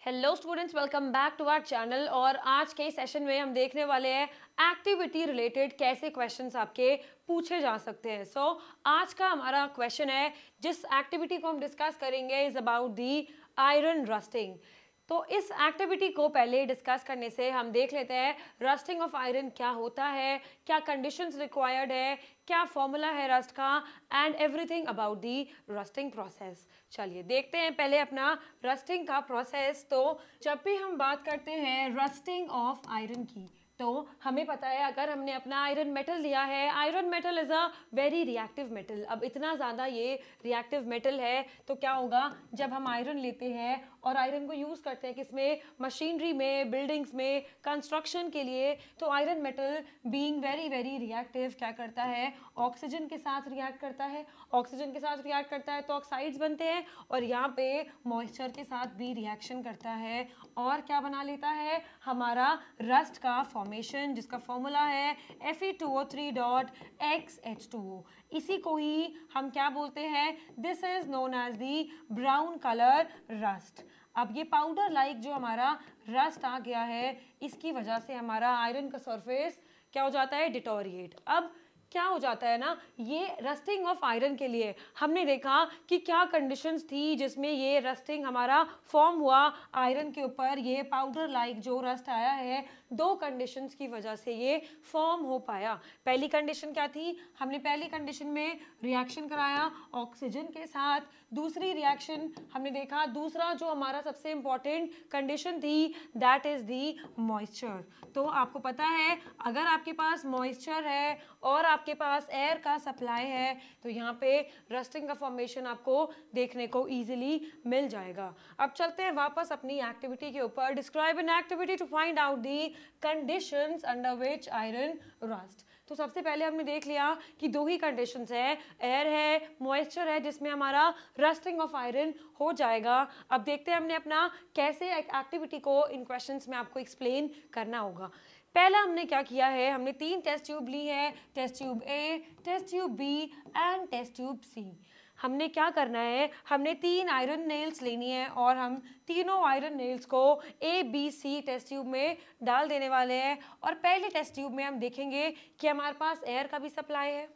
Hello students, welcome back to our channel. और आज के सेशन में हम देखने वाले हैं एक्टिविटी रिलेटेड कैसे क्वेश्चंस आपके पूछे जा सकते हैं। आज का हमारा क्वेश्चन है, जिस एक्टिविटी को हम डिस्कस करेंगे is about the iron rusting. तो इस एक्टिविटी को पहले डिस्कस करने से हम देख लेते हैं रस्टिंग ऑफ आयरन क्या होता है, क्या कंडीशंस रिक्वायर्ड है, क्या फॉर्मूला है रस्ट का, and everything about the rusting process. चलिए देखते हैं पहले अपना रस्टिंग का प्रोसेस। तो जब भी हम बात करते हैं रस्टिंग ऑफ आयरन की, तो हमें पता है अगर हमने अपना आयरन मेटल लिया है, iron metal is a very reactive metal. अब इतना ज़्यादा ये रिएक्टिव मेटल है तो क्या होगा, जब हम आयरन लेते हैं और आयरन को यूज़ करते हैं किसमें, मशीनरी में, बिल्डिंग्स में, कंस्ट्रक्शन के लिए, तो iron metal being very very reactive क्या करता है, ऑक्सीजन के साथ रिएक्ट करता है। ऑक्सीजन के साथ रिएक्ट करता है तो ऑक्साइड्स बनते हैं, और यहाँ पे मॉइस्चर के साथ भी रिएक्शन करता है और क्या बना लेता है, हमारा रस्ट का फॉर्मेशन, जिसका फॉर्मूला है Fe2O3.XH2O। इसी को ही हम क्या बोलते हैं, this is known as the brown colour rust. अब ये पाउडर लाइक जो हमारा रस्ट आ गया है, इसकी वजह से हमारा आयरन का सरफेस क्या हो जाता है, डिटोरिएट। अब क्या हो जाता है ना, ये रस्टिंग ऑफ आयरन के लिए हमने देखा कि क्या कंडीशंस थी जिसमें ये रस्टिंग हमारा फॉर्म हुआ आयरन के ऊपर, ये पाउडर लाइक जो रस्ट आया है, दो कंडीशंस की वजह से ये फॉर्म हो पाया। पहली कंडीशन क्या थी, हमने पहली कंडीशन में रिएक्शन कराया ऑक्सीजन के साथ। दूसरी रिएक्शन हमने देखा, दूसरा जो हमारा सबसे इंपॉर्टेंट कंडीशन थी, दैट इज दी मॉइस्चर। तो आपको पता है अगर आपके पास मॉइस्चर है और आपके पास एयर का सप्लाई है तो यहाँ पे रस्टिंग का फॉर्मेशन आपको देखने को इजीली मिल जाएगा। अब चलते हैं वापस अपनी एक्टिविटी के ऊपर। Describe an activity to find out the conditions under which iron rust. तो सबसे पहले हमने देख लिया कि दो ही कंडीशंस है, एयर है, मॉइस्चर है, जिसमें हमारा रस्टिंग ऑफ आयरन हो जाएगा। अब देखते हैं हमने अपना कैसे एक्टिविटी को इन क्वेश्चंस में आपको एक्सप्लेन करना होगा। पहला हमने क्या किया है, हमने 3 टेस्ट ट्यूब ली है, test tube A, test tube B and test tube C. हमने क्या करना है, हमने 3 आयरन नेल्स लेनी है और हम तीनों आयरन नेल्स को A B C test tube में डाल देने वाले हैं। और पहले टेस्ट ट्यूब में हम देखेंगे कि हमारे पास एयर का भी सप्लाई है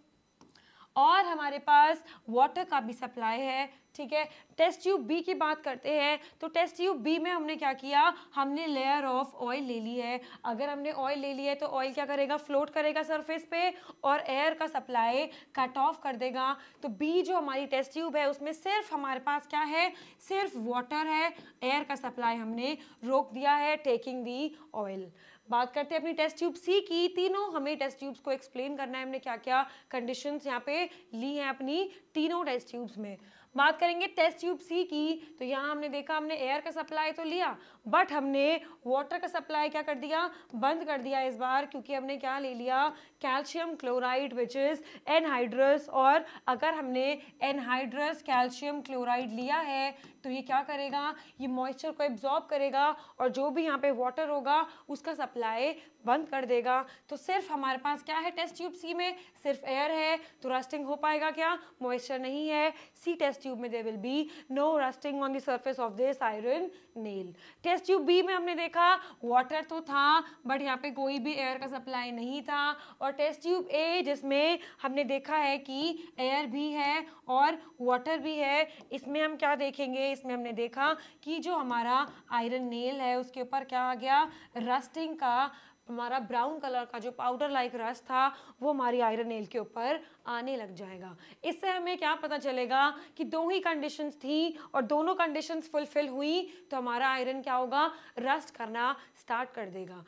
और हमारे पास वाटर का भी सप्लाई है, ठीक है। टेस्ट ट्यूब बी की बात करते हैं तो टेस्ट ट्यूब बी में हमने क्या किया, हमने लेयर ऑफ ऑयल ले ली है। अगर हमने ऑयल ले ली है तो ऑयल क्या करेगा, फ्लोट करेगा सरफेस पे और एयर का सप्लाई कट ऑफ कर देगा। तो बी जो हमारी टेस्ट ट्यूब है उसमें सिर्फ हमारे पास क्या है, सिर्फ वाटर है, एयर का सप्लाई हमने रोक दिया है, टेकिंग दी ऑयल। बात करते हैं अपनी टेस्ट ट्यूब सी की। तीनों हमें टेस्ट ट्यूब्स को एक्सप्लेन करना है, हमने क्या क्या कंडीशंस यहाँ पे ली हैं अपनी तीनों टेस्ट ट्यूब्स में। बात करेंगे टेस्ट ट्यूब सी की, तो यहाँ हमने देखा हमने एयर का सप्लाई तो लिया बट हमने वाटर का सप्लाई क्या कर दिया, बंद कर दिया इस बार, क्योंकि हमने क्या ले लिया, calcium chloride which is anhydrous. और अगर हमने एनहाइड्रस कैल्शियम क्लोराइड लिया है तो ये क्या करेगा, ये मॉइस्चर को एब्जॉर्ब करेगा और जो भी यहाँ पे वाटर होगा उसका सप्लाई बंद कर देगा। तो सिर्फ हमारे पास क्या है टेस्ट ट्यूब सी में, सिर्फ एयर है, तो रस्टिंग हो पाएगा क्या, मॉइस्चर नहीं है। सी टेस्ट ट्यूब में there will be no rusting on the surface of this iron nail. Test tube B में हमने देखा वाटर तो था बट यहाँ पे कोई भी एयर का सप्लाई नहीं था। और टेस्ट ट्यूब ए जिसमें हमने देखा है कि एयर भी है और वाटर भी है, इसमें हम क्या देखेंगे, इसमें हमने देखा कि जो हमारा आयरन नेल है उसके ऊपर क्या आ गया, रस्टिंग का हमारा ब्राउन कलर का जो पाउडर लाइक रस्ट था वो हमारी आयरन नेल के ऊपर आने लग जाएगा। इससे हमें क्या पता चलेगा कि दो ही कंडीशंस थी और दोनों कंडीशंस फुलफिल हुई तो हमारा आयरन क्या होगा, रस्ट करना स्टार्ट कर देगा।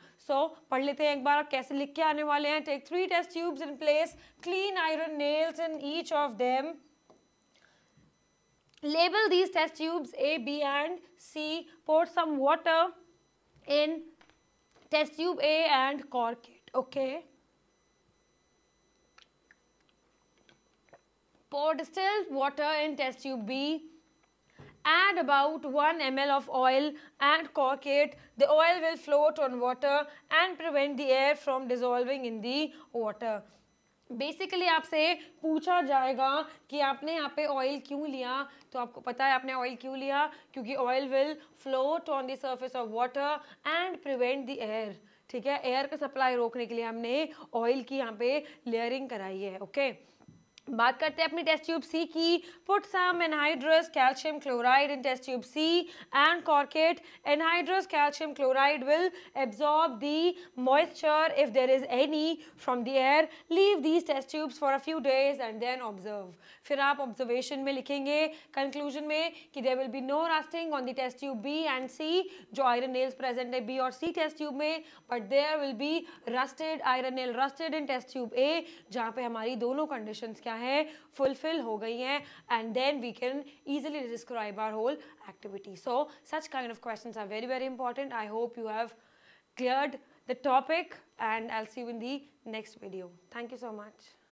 पढ़ लेते हैं एक बार कैसे लिख के आने वाले हैं। Take 3 test tubes in place, clean iron nails in each of them, label these test tubes A, B and C, pour some water in test tube A and cork it, okay. Pour distilled water in test tube B, add about 1 ml of oil and cork it. The oil will float on water and prevent the air from dissolving in the water. Basically आपसे पूछा जाएगा कि आपने यहाँ पे oil क्यों लिया, तो आपको पता है आपने ऑयल क्यों लिया, क्योंकि oil will float on the surface of water and prevent the air. ठीक है, एयर का सप्लाई रोकने के लिए हमने ऑयल की यहाँ पे लेयरिंग कराई है। ओके, बात करते हैं अपनी टेस्ट ट्यूब सी की। Put some anhydrous calcium chloride in test tube C and cork it. Anhydrous calcium chloride will absorb the moisture if there is any from the air. Leave these test tubes for a few days and then observe. फिर आप observation में लिखेंगे conclusion में कि there will be no rusting on the test tube B and C, जो iron nails present है B और C test tube में, but there will be rusted iron nail rusted in test tube A, जहाँ पे हमारी दोनों conditions क्या है, फुलफिल हो गई हैं, and then we can easily describe our whole activity. So such kind of questions are very, very important. I hope you have cleared the topic, and I'll see you in the next video. Thank you so much.